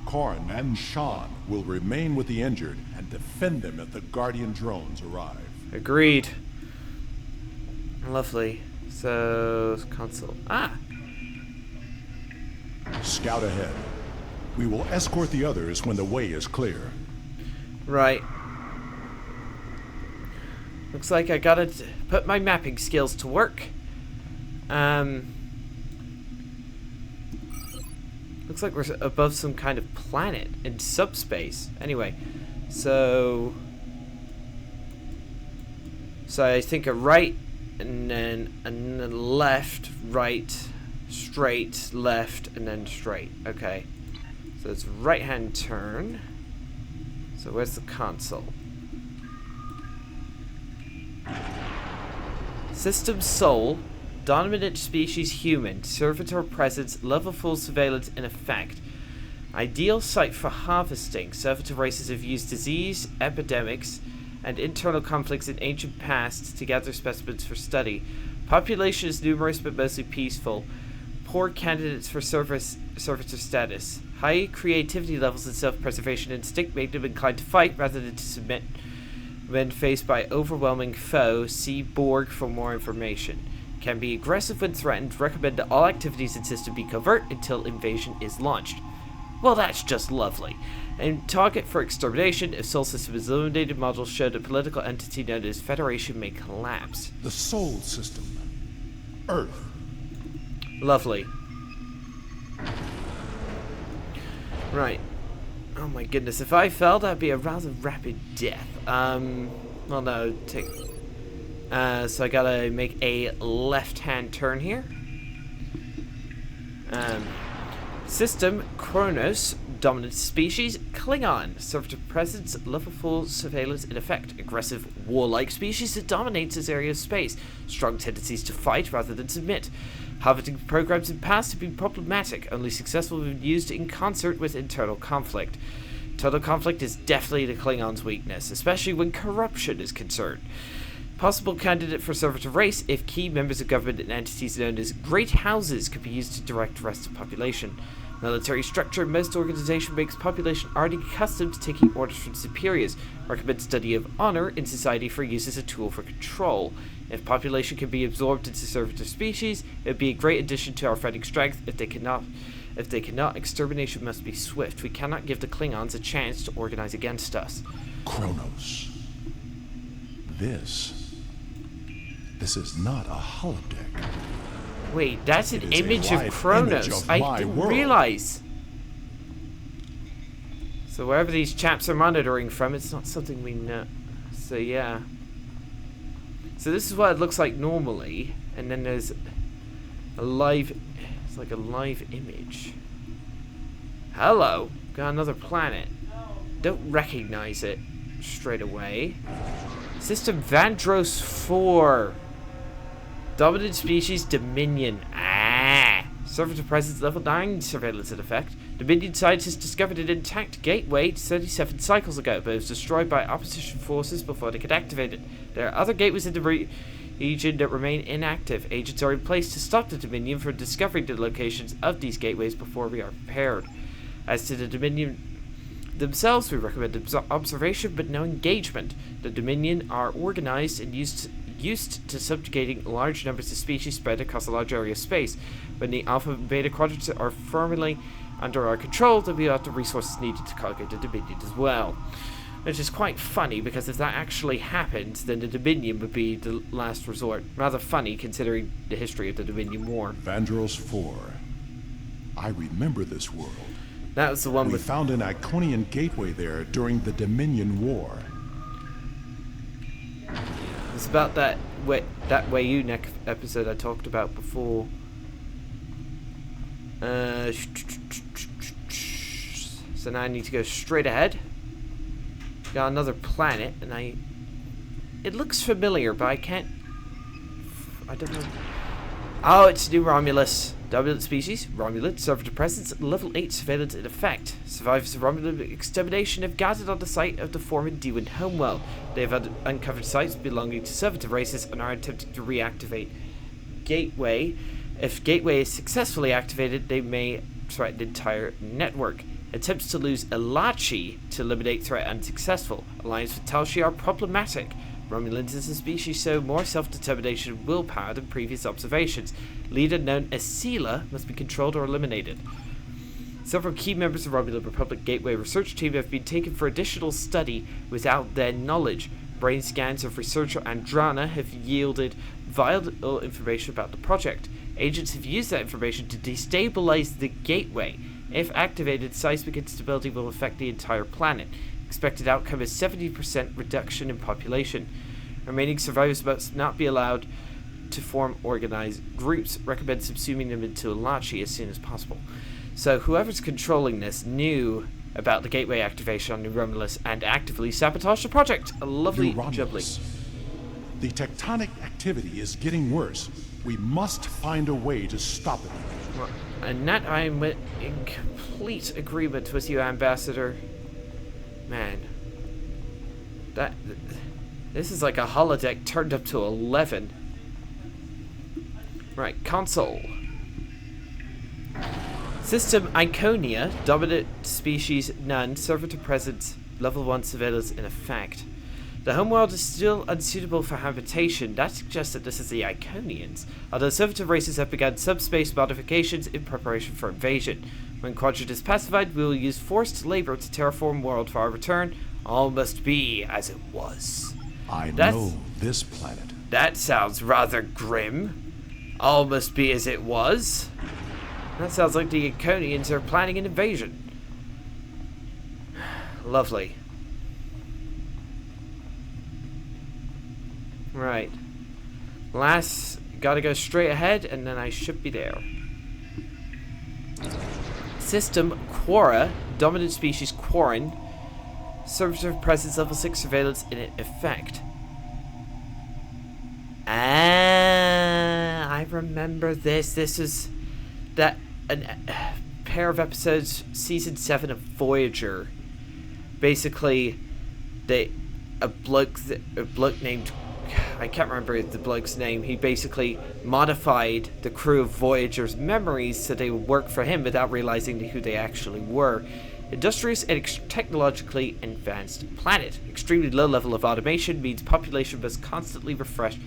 Korn and Sean will remain with the injured and defend them if the Guardian drones arrive. Agreed. Lovely. So, console. Scout ahead. We will escort the others when the way is clear. Right. Looks like I gotta put my mapping skills to work. Looks like we're above some kind of planet in subspace. Anyway, so I think a right and then a left, right, straight, left, and then straight. Okay. So it's right-hand turn. So where's the console? System Soul, dominant species human, servitor presence, level full surveillance in effect. Ideal site for harvesting. Servitor races have used disease, epidemics, and internal conflicts in ancient past to gather specimens for study. Population is numerous but mostly peaceful. Poor candidates for servitor status. High creativity levels and self-preservation instinct make them inclined to fight rather than to submit when faced by overwhelming foe. See Borg for more information. Can be aggressive when threatened. Recommend that all activities in system be covert until invasion is launched. Well, that's just lovely. And target for extermination. If Sol system is eliminated, models show the political entity known as Federation may collapse. The Sol system. Earth. Lovely. Right. Oh my goodness, if I fell, that'd be a rather rapid death. Well no, take... so I gotta make a left-hand turn here. System, Kronos, dominant species, Klingon, servitor presence, level 4 surveillance in effect, aggressive, warlike species that dominates this area of space, strong tendencies to fight rather than submit. Harvesting programs in past have been problematic, only successful when used in concert with internal conflict. Internal conflict is definitely the Klingons' weakness, especially when corruption is concerned. Possible candidate for servitor race if key members of government and entities known as great houses could be used to direct the rest of the population. Military structure. Most organization makes population already accustomed to taking orders from superiors. Recommend study of honor in society for use as a tool for control. If population can be absorbed into servitor species, it would be a great addition to our fighting strength. If they cannot, extermination must be swift. We cannot give the Klingons a chance to organize against us. Kronos. This is not a holodeck. Wait, that's an image of live Kronos. image of I my didn't world. realize. So wherever these chaps are monitoring from, it's not something we know. So yeah. So this is what it looks like normally, and then there's a live, it's like a live image. Hello, got another planet. Don't recognize it straight away. System Vandros 4. Dominant species Dominion. Servitor presence level 9 surveillance in effect. Dominion scientists discovered an intact gateway 37 cycles ago, but it was destroyed by opposition forces before they could activate it. There are other gateways in the region that remain inactive. Agents are in place to stop the Dominion from discovering the locations of these gateways before we are prepared. As to the Dominion themselves, we recommend observation but no engagement. The Dominion are organized and used to subjugating large numbers of species spread across a large area of space. When the Alpha and Beta quadrants are firmly under our control, then we have the resources needed to conquer the Dominion as well. Which is quite funny, because if that actually happened, then the Dominion would be the last resort. Rather funny, considering the history of the Dominion War. Vandros 4. I remember this world. That was the one We found an Iconian gateway there during the Dominion War. It's about that Wayunek episode I talked about before. So now I need to go straight ahead. Got another planet, and It looks familiar, but I can't... I don't know. Oh, it's New Romulus. Dominant species, Romulan, server to presence, level 8 surveillance in effect. Survivors of Romulan extermination have gathered on the site of the former Dewin homeworld. They have uncovered sites belonging to servitor races and are attempting to reactivate Gateway. If Gateway is successfully activated, they may threaten the entire network. Attempts to lose Elachi to eliminate threat unsuccessful. Alliance with Talshi are problematic. Romulans as a species show more self-determination and willpower than previous observations. Leader known as Sela must be controlled or eliminated. Several key members of the Romulan Republic Gateway research team have been taken for additional study without their knowledge. Brain scans of researcher Andrana have yielded vital information about the project. Agents have used that information to destabilize the Gateway. If activated, seismic instability will affect the entire planet. Expected outcome is 70% reduction in population. Remaining survivors must not be allowed to form organized groups. Recommend subsuming them into Elachi as soon as possible. So whoever's controlling this knew about the gateway activation on New Romulus and actively sabotaged the project. A lovely jubbly. The tectonic activity is getting worse. We must find a way to stop it. And that I'm in complete agreement with you, Ambassador. Man, this is like a holodeck turned up to 11. Right, console. System Iconia, dominant species none, server to presence, level 1 surveillance in effect. The homeworld is still unsuitable for habitation. That suggests that this is the Iconians. Although servitor races have begun subspace modifications in preparation for invasion. When Quadrant is pacified, we will use forced labor to terraform world for our return. All must be as it was. I know this planet. That sounds rather grim. All must be as it was. That sounds like the Iconians are planning an invasion. Lovely. Right. Gotta go straight ahead, and then I should be there. System Quora, dominant species Quarren, servitor presence level 6 surveillance in effect. Ah, I remember this. This is that a pair of episodes, season 7 of Voyager. Basically, a bloke named, I can't remember the bloke's name. He basically modified the crew of Voyager's memories so they would work for him without realizing who they actually were. Industrious and technologically advanced planet. Extremely low level of automation means population must constantly refresh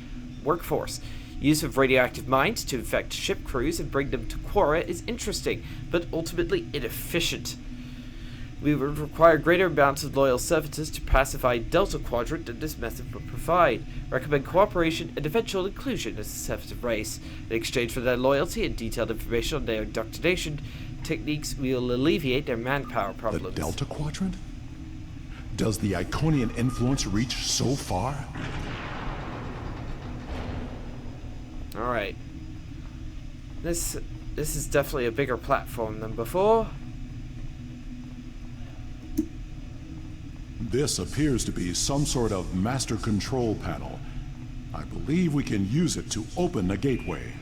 workforce. Use of radioactive mines to infect ship crews and bring them to Quora is interesting, but ultimately inefficient. We would require greater amounts of loyal servitors to pacify Delta Quadrant than this method would provide. Recommend cooperation and eventual inclusion as a servitor race. In exchange for their loyalty and detailed information on their indoctrination techniques, we will alleviate their manpower problems. The Delta Quadrant? Does the Iconian influence reach so far? Alright. This is definitely a bigger platform than before. This appears to be some sort of master control panel. I believe we can use it to open a gateway.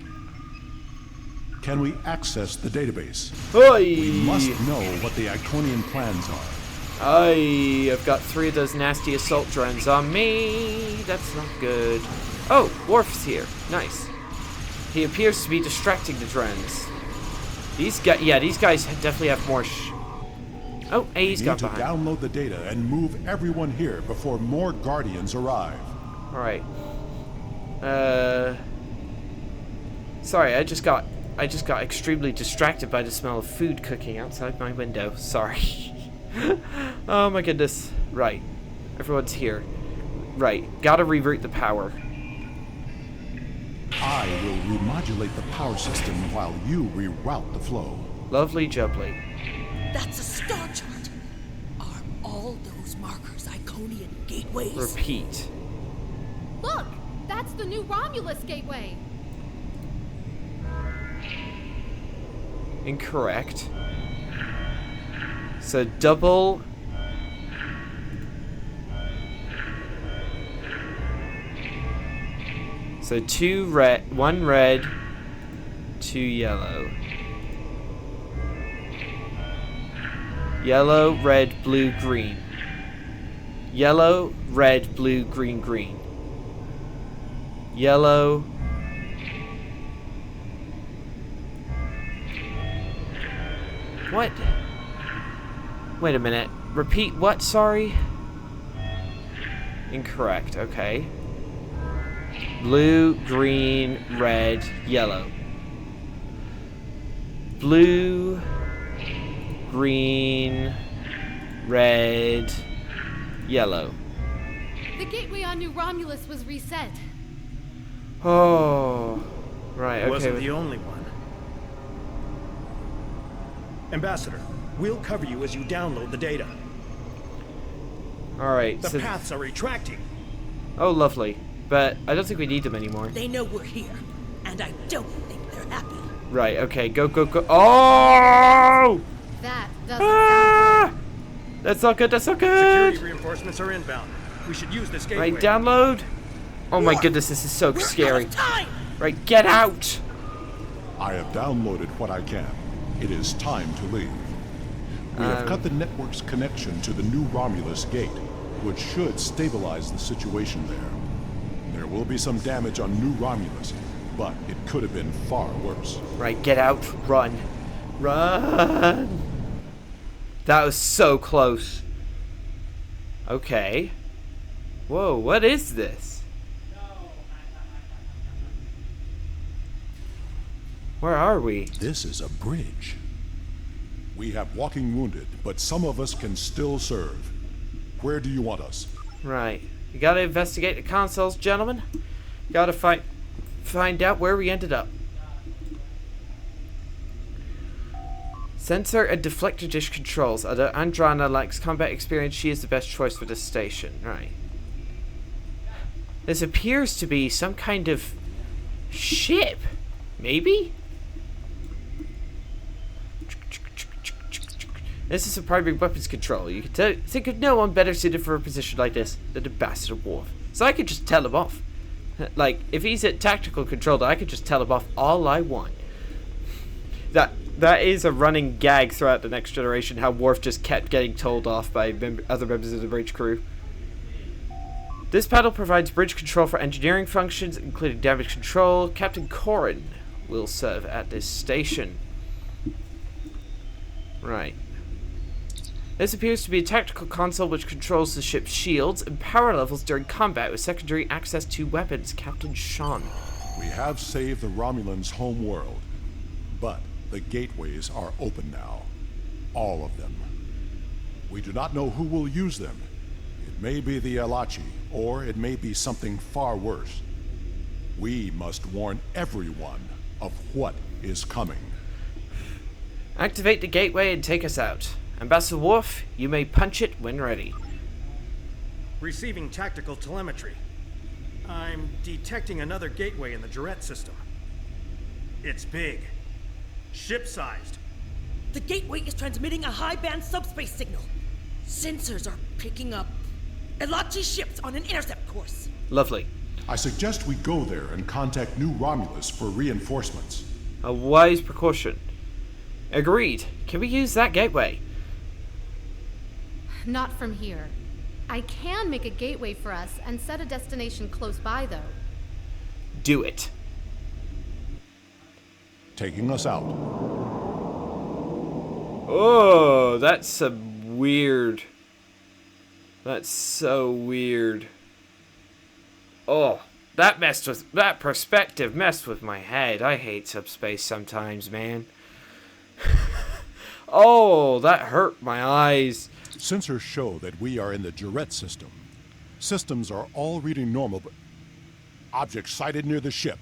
Can we access the database? Oi! We must know what the Iconian plans are. I've got 3 of those nasty assault drones on me. That's not good. Oh, Worf's here. Nice. He appears to be distracting the drones. These guys definitely have more oh, hey, he's got behind. We need to download the data and move everyone here before more Guardians arrive. Alright. Sorry, I just got extremely distracted by the smell of food cooking outside my window. Sorry. Oh my goodness. Right. Everyone's here. Right. Gotta reroute the power. I will remodulate the power system while you reroute the flow. Lovely jubbly. That's a star chart. Are all those markers Iconian gateways? Repeat. Look! That's the new Romulus gateway! Incorrect. So double... So 2 red, 1 red, 2 yellow. Yellow, red, blue, green. Yellow, red, blue, green, green. Yellow. What? Wait a minute. Repeat what? Sorry? Incorrect. Okay. Blue, green, red, yellow. Blue, green, red, yellow. The gateway on New Romulus was reset. Oh, right, okay. It wasn't the only one. Ambassador, we'll cover you as you download the data. Alright, The so... paths are retracting. Oh, lovely. But I don't think we need them anymore. They know we're here, and I don't think they're happy. Right, okay, go, go, go. Oh! That doesn't sound good. That's not good, that's not good! Security reinforcements are inbound. We should use this gateway. Right, download. Oh my War! goodness, this is so We're scary. out of time! Right, get out! I have downloaded what I can. It is time to leave. We have cut the network's connection to the new Romulus gate, which should stabilize the situation there. There will be some damage on New Romulus, but it could have been far worse. Right, get out, run. Run! That was so close. Okay. Whoa, what is this? Where are we? This is a bridge. We have walking wounded, but some of us can still serve. Where do you want us? Right. You gotta investigate the consoles, gentlemen. Gotta find out where we ended up. Sensor and deflector dish controls. Although Andrana lacks combat experience, she is the best choice for this station. Right. This appears to be some kind of ship. Maybe? This is a primary weapons control. You can think of no one better suited for a position like this than Ambassador Worf. So I could just tell him off. Like, if he's at tactical control, I could just tell him off all I want. That is a running gag throughout the Next Generation, how Worf just kept getting told off by other members of the bridge crew. This panel provides bridge control for engineering functions, including damage control. Captain Corrin will serve at this station. Right. This appears to be a tactical console which controls the ship's shields and power levels during combat with secondary access to weapons. Captain Sean. We have saved the Romulans' home world, but the gateways are open now. All of them. We do not know who will use them. It may be the Elachi, or it may be something far worse. We must warn everyone of what is coming. Activate the gateway and take us out. Ambassador Worf, you may punch it when ready. Receiving tactical telemetry. I'm detecting another gateway in the Jarrett system. It's big. Ship-sized. The gateway is transmitting a high-band subspace signal. Sensors are picking up Elachi ships on an intercept course. Lovely. I suggest we go there and contact New Romulus for reinforcements. A wise precaution. Agreed. Can we use that gateway? Not from here. I can make a gateway for us and set a destination close by, though. Do it. Taking us out. Oh, that's some weird. That's so weird. Oh, that perspective messed with my head. I hate subspace sometimes, man. Oh, that hurt my eyes. Sensors show that we are in the Jarrett system. Systems are all reading normal, but objects sighted near the ship.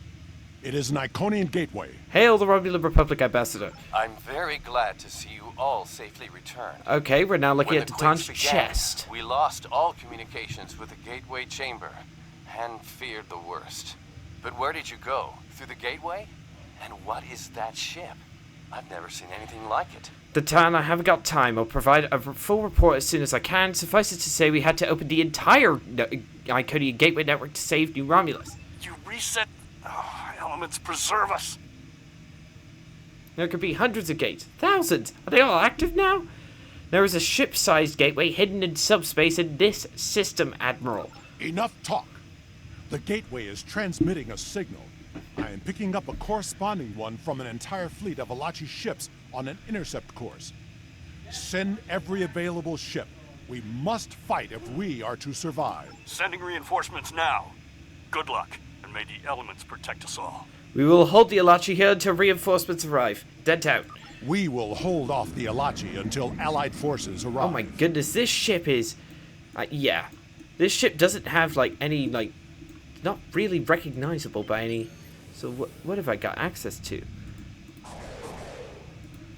It is an Iconian gateway. Hail the Romulan Republic, Ambassador. I'm very glad to see you all safely returned. Okay, we're now looking When at the Tatan's quakes began, chest. We lost all communications with the gateway chamber and feared the worst. But where did you go? Through the gateway? And what is that ship? I've never seen anything like it. Tatan, I haven't got time. I'll provide a full report as soon as I can. Suffice it to say, we had to open the entire Iconian gateway network to save New Romulus. Did you reset? Oh, elements preserve us. There could be hundreds of gates. Thousands. Are they all active now? There is a ship-sized gateway hidden in subspace in this system, Admiral. Enough talk. The gateway is transmitting a signal. I am picking up a corresponding one from an entire fleet of Alachi ships on an intercept course. Send every available ship. We must fight if we are to survive. Sending reinforcements now. Good luck, and may the elements protect us all. We will hold the Alachi here until reinforcements arrive. Dent out. We will hold off the Alachi until Allied forces arrive. Oh my goodness, this ship is... yeah. This ship doesn't have, like, any, like... not really recognizable by any... So what have I got access to?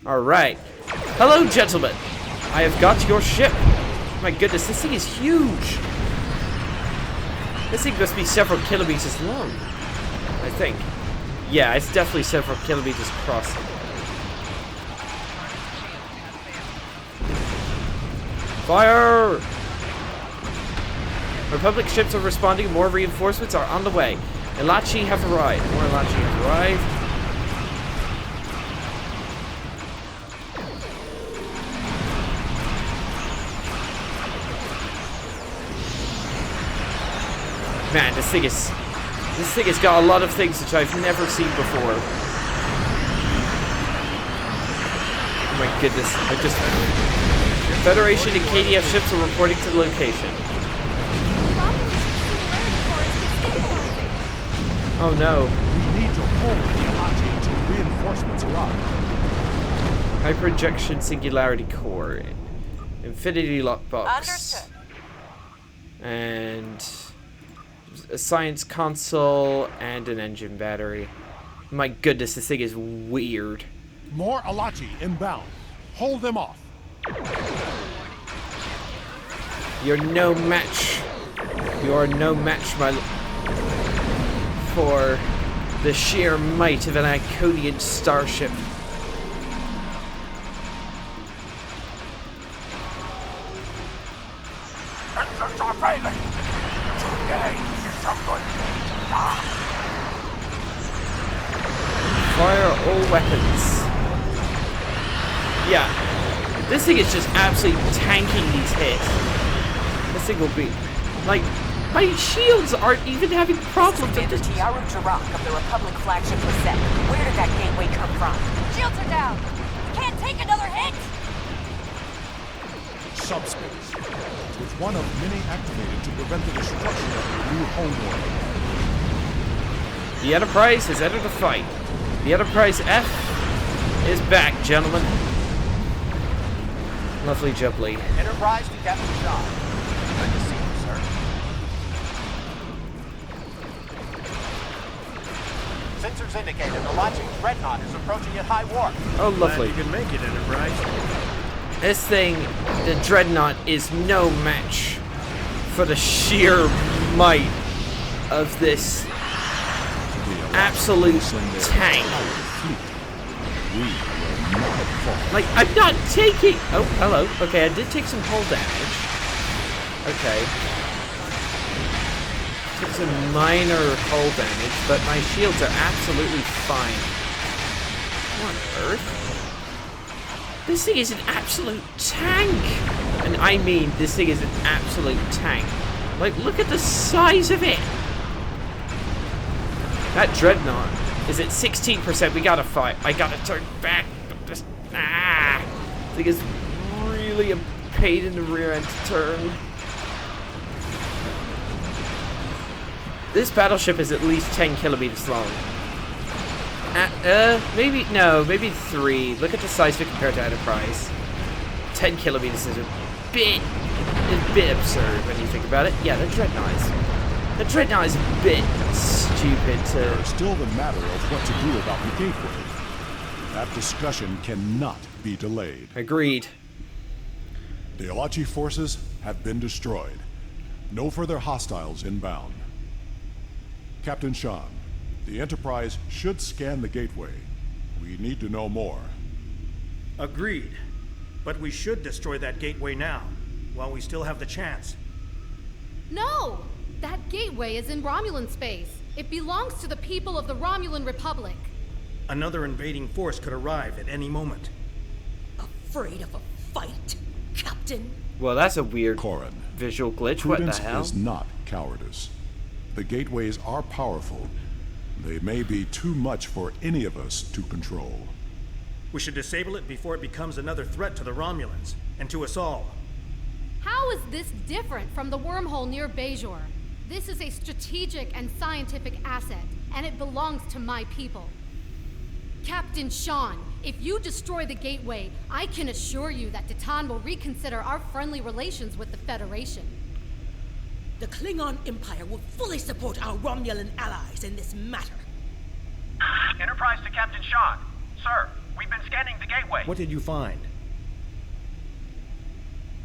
Alright. Hello, gentlemen. I have got your ship. My goodness, this thing is huge. This thing must be several kilometers long, I think. Yeah, it's definitely several kilometers across. Fire! Republic ships are responding. More reinforcements are on the way. Alachi have arrived. More Alachi have arrived. Man, this thing has got a lot of things which I've never seen before. Oh my goodness, Federation and KDF ships are reporting to the location. Oh no. We need to hold the Alachi until reinforcements arrive. Hyper-injection singularity core. Infinity lockbox. Understood. And a science console and an engine battery. My goodness, this thing is weird. More Alachi inbound. Hold them off. You're no match. You are no match, for the sheer might of an Iconian starship. Fire all weapons. Yeah, this thing is just absolutely tanking these hits. This thing will be, like, my shields aren't even having problems. Commander Tiaru Jarak of the Republic flagship was set. Where did that gateway come from? Shields are down. We can't take another hit. Subspace. With one of many activated to prevent the destruction of your new homeworld. The Enterprise has entered the fight. The Enterprise F is back, gentlemen. Lovely jubbly. Enterprise to Captain John. Good to see you, sir. Sensors indicate that the launching Dreadnought is approaching at high warp. Oh, lovely. Glad you can make it, Enterprise. This thing, the Dreadnought, is no match for the sheer might of this absolute tank. Like, I'm not taking... Oh, hello. Okay, I did take some hull damage. Okay. Took some minor hull damage, but my shields are absolutely fine. What on earth? This thing is an absolute tank! And I mean, this thing is an absolute tank. Like, look at the size of it! That Dreadnought is at 16%. We gotta fight. I gotta turn back. Just, I think it's really a pain in the rear end to turn. This battleship is at least 10 kilometers long. Maybe 3. Look at the size of it compared to Enterprise. 10 kilometers is a bit absurd when you think about it. Yeah, the Dreadnought is a bit stupid to... There's still the matter of what to do about the gateway. That discussion cannot be delayed. Agreed. The Alachi forces have been destroyed. No further hostiles inbound. Captain Shan, the Enterprise should scan the gateway. We need to know more. Agreed. But we should destroy that gateway now, while we still have the chance. No! That gateway is in Romulan space. It belongs to the people of the Romulan Republic. Another invading force could arrive at any moment. Afraid of a fight, Captain? Well, that's a weird Corin, visual glitch. What the prudence hell? is not cowardice. The gateways are powerful. They may be too much for any of us to control. We should disable it before it becomes another threat to the Romulans, and to us all. How is this different from the wormhole near Bajor? This is a strategic and scientific asset, and it belongs to my people. Captain Sean, if you destroy the gateway, I can assure you that Titan will reconsider our friendly relations with the Federation. The Klingon Empire will fully support our Romulan allies in this matter. Enterprise to Captain Sean. Sir, we've been scanning the gateway. What did you find?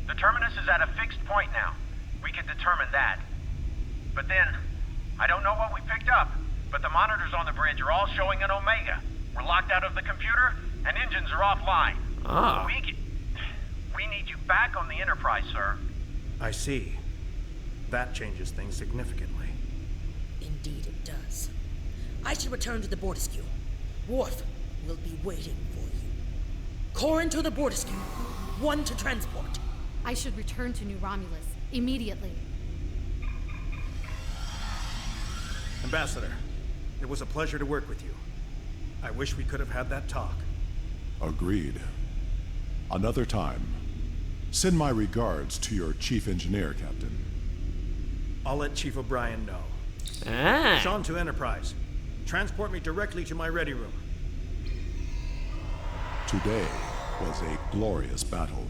The terminus is at a fixed point now. We can determine that. But then, I don't know what we picked up, but the monitors on the bridge are all showing an Omega. We're locked out of the computer, and engines are offline. Ah. We need you back on the Enterprise, sir. I see. That changes things significantly. Indeed it does. I should return to the Bortisque. Worf will be waiting for you. Corin to the Bortisque. One to transport. I should return to New Romulus immediately. Ambassador, it was a pleasure to work with you. I wish we could have had that talk. Agreed. Another time. Send my regards to your chief engineer, Captain. I'll let Chief O'Brien know. Ah. Sean to Enterprise. Transport me directly to my ready room. Today was a glorious battle.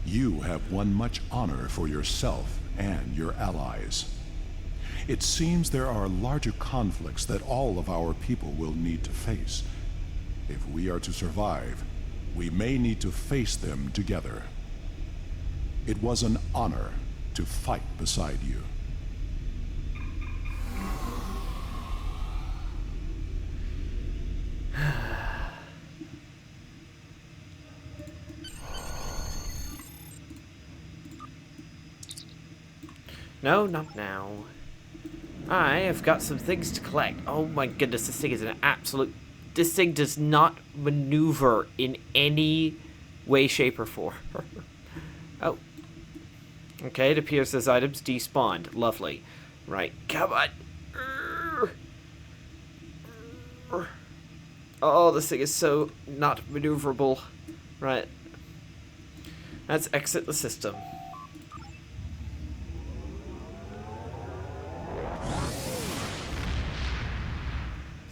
You have won much honor for yourself and your allies. It seems there are larger conflicts that all of our people will need to face. If we are to survive, we may need to face them together. It was an honor to fight beside you. No, not now. I have got some things to collect. Oh my goodness, this thing is an absolute... This thing does not maneuver in any way, shape, or form. Oh. Okay, it appears those items despawned. Lovely. Right, come on. Oh, this thing is so not maneuverable. Right. Let's exit the system.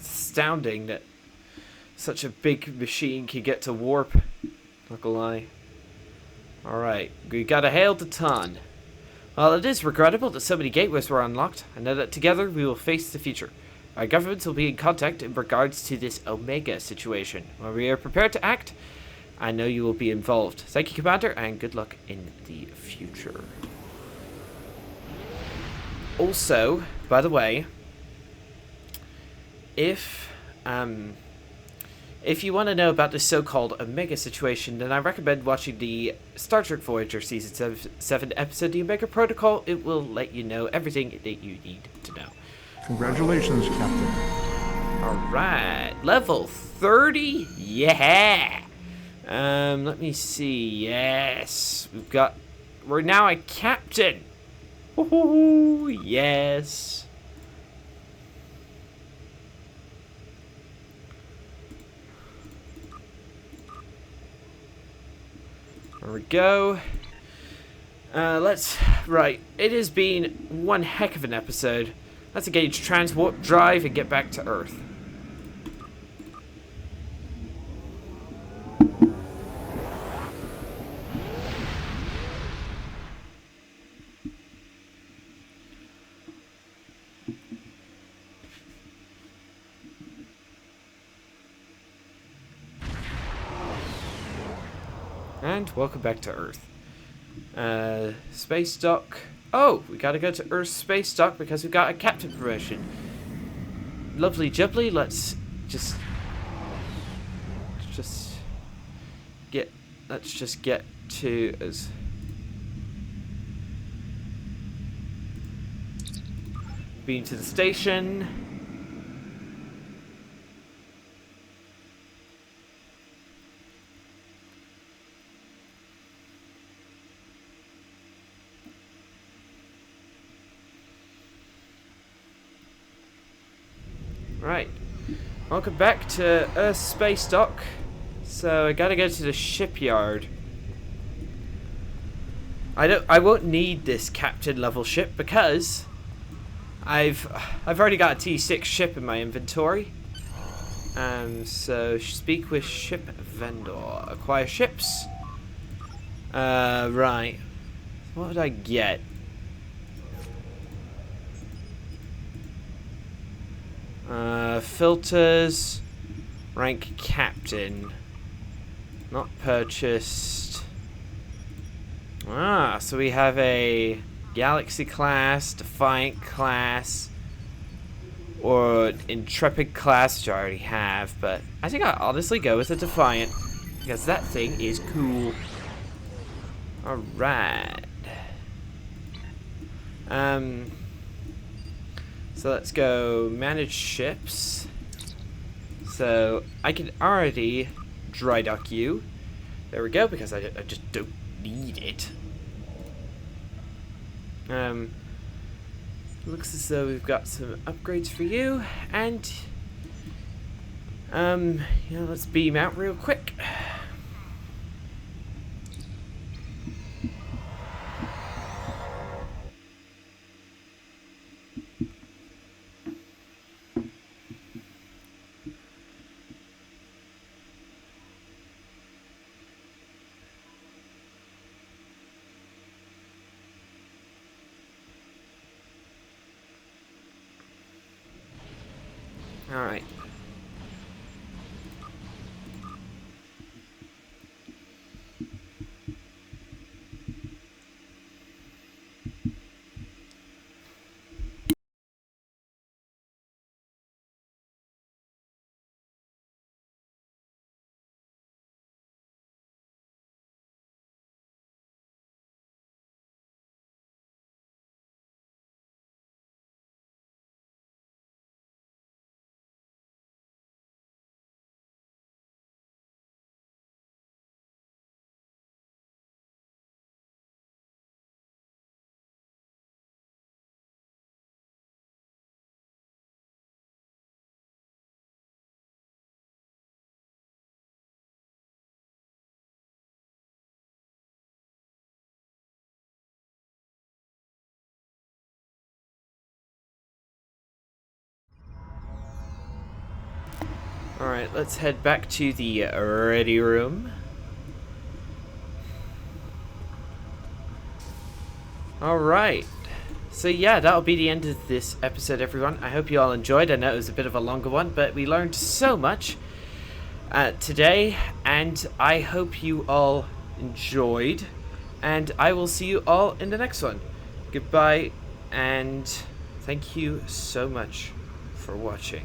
Astounding that such a big machine can get to warp. Not gonna lie. Alright, we gotta hail the Titan. While it is regrettable that so many gateways were unlocked, I know that together we will face the future. Our governments will be in contact in regards to this Omega situation. When we are prepared to act, I know you will be involved. Thank you, Commander, and good luck in the future. Also, by the way, if you want to know about this so-called Omega situation, then I recommend watching the Star Trek Voyager Season 7 episode, The Omega Protocol. It will let you know everything that you need to know. Congratulations, Captain. Alright, level 30? Yeah! Let me see. Yes. We're now a captain. Woohoo! Yes. There we go. Right. It has been one heck of an episode. Let's engage transport drive and get back to Earth. And welcome back to Earth. Space dock. Oh, we gotta go to Earth's space dock because we got a captain promotion. Lovely jubbly. Let's just get to us. Beam to the station. Right. Welcome back to Earth Space Dock. So I gotta go to the shipyard. I won't need this captain level ship because I've already got a T6 ship in my inventory. So speak with ship vendor. Acquire ships. Right. What did I get? Filters, rank captain, not purchased. So we have a Galaxy class, Defiant class, or Intrepid class, which I already have, but I think I'll honestly go with a Defiant, because that thing is cool. Alright. So let's go manage ships. So I can already dry dock you. There we go, because I just don't need it. Looks as though we've got some upgrades for you, and let's beam out real quick. All right. Alright, let's head back to the ready room. Alright. So yeah, that'll be the end of this episode, everyone. I hope you all enjoyed. I know it was a bit of a longer one, but we learned so much today, and I hope you all enjoyed. And I will see you all in the next one. Goodbye, and thank you so much for watching.